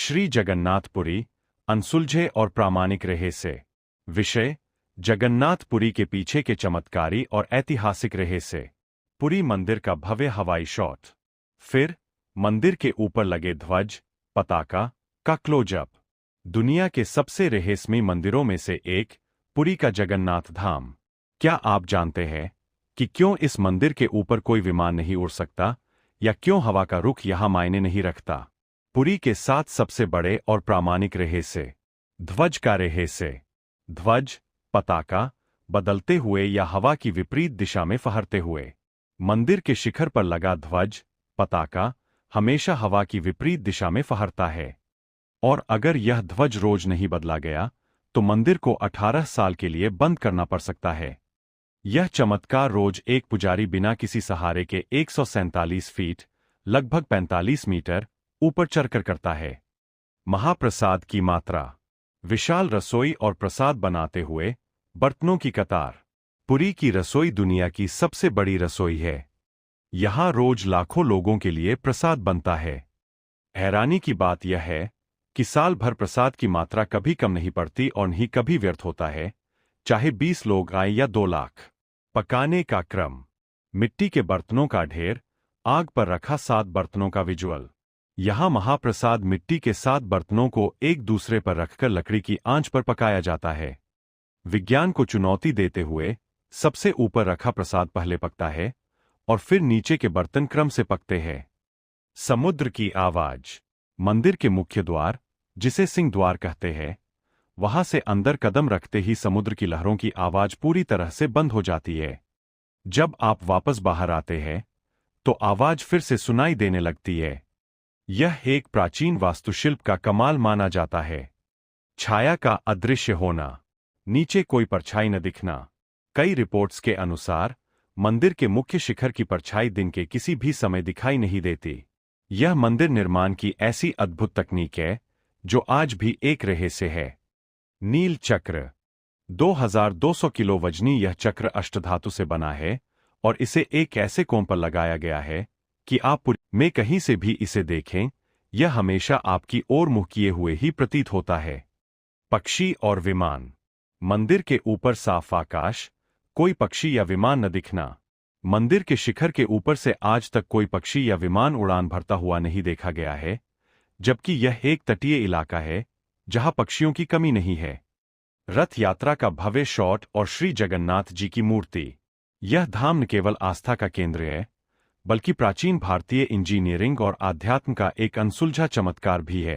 श्री जगन्नाथपुरी, अनसुलझे और प्रामाणिक रहस्य। विषय: जगन्नाथपुरी के पीछे के चमत्कारी और ऐतिहासिक रहस्य। पुरी मंदिर का भव्य हवाई शॉट। फिर मंदिर के ऊपर लगे ध्वज, पताका का क्लोजअप। दुनिया के सबसे रहस्यमयी मंदिरों में से एक, पुरी का जगन्नाथ धाम। क्या आप जानते हैं कि क्यों इस मंदिर के ऊपर कोई विमान नहीं उड़ सकता, या क्यों हवा का रुख यहां मायने नहीं रखता? पुरी के 7 सबसे बड़े और प्रामाणिक रहस्य। ध्वज का रहस्य। ध्वज, पताका, बदलते हुए या हवा की विपरीत दिशा में फहरते हुए। मंदिर के शिखर पर लगा ध्वज, पताका हमेशा हवा की विपरीत दिशा में फहरता है, और अगर यह ध्वज रोज नहीं बदला गया तो मंदिर को 18 साल के लिए बंद करना पड़ सकता है। यह चमत्कार रोज एक पुजारी बिना किसी सहारे के 147 फीट, लगभग 45 मीटर ऊपर चढ़कर करता है। महाप्रसाद की मात्रा। विशाल रसोई और प्रसाद बनाते हुए बर्तनों की कतार। पुरी की रसोई दुनिया की सबसे बड़ी रसोई है। यहां रोज लाखों लोगों के लिए प्रसाद बनता है। हैरानी की बात यह है कि साल भर प्रसाद की मात्रा कभी कम नहीं पड़ती और नहीं कभी व्यर्थ होता है, चाहे 20 लोग आए या 2 लाख। पकाने का क्रम। मिट्टी के बर्तनों का ढेर, आग पर रखा 7 बर्तनों का विजुअल। यहां महाप्रसाद मिट्टी के 7 बर्तनों को एक दूसरे पर रखकर लकड़ी की आंच पर पकाया जाता है। विज्ञान को चुनौती देते हुए सबसे ऊपर रखा प्रसाद पहले पकता है और फिर नीचे के बर्तन क्रम से पकते हैं। समुद्र की आवाज। मंदिर के मुख्य द्वार, जिसे सिंह द्वार कहते हैं, वहां से अंदर कदम रखते ही समुद्र की लहरों की आवाज पूरी तरह से बंद हो जाती है। जब आप वापस बाहर आते हैं तो आवाज फिर से सुनाई देने लगती है। यह एक प्राचीन वास्तुशिल्प का कमाल माना जाता है। छाया का अदृश्य होना। नीचे कोई परछाई न दिखना। कई रिपोर्ट्स के अनुसार मंदिर के मुख्य शिखर की परछाई दिन के किसी भी समय दिखाई नहीं देती। यह मंदिर निर्माण की ऐसी अद्भुत तकनीक है जो आज भी एक रहस्य है। नील चक्र। 2200 किलो वजनी यह चक्र अष्टधातु से बना है और इसे एक ऐसे कोण पर लगाया गया है कि आप पुरी में कहीं से भी इसे देखें, यह हमेशा आपकी ओर मुंह किए हुए ही प्रतीत होता है। पक्षी और विमान। मंदिर के ऊपर साफ आकाश, कोई पक्षी या विमान न दिखना। मंदिर के शिखर के ऊपर से आज तक कोई पक्षी या विमान उड़ान भरता हुआ नहीं देखा गया है, जबकि यह एक तटीय इलाका है जहां पक्षियों की कमी नहीं है। रथ यात्रा का भव्य शॉट और श्री जगन्नाथ जी की मूर्ति। यह धाम न केवल आस्था का केंद्र है, बल्कि प्राचीन भारतीय इंजीनियरिंग और आध्यात्म का एक अनसुलझा चमत्कार भी है।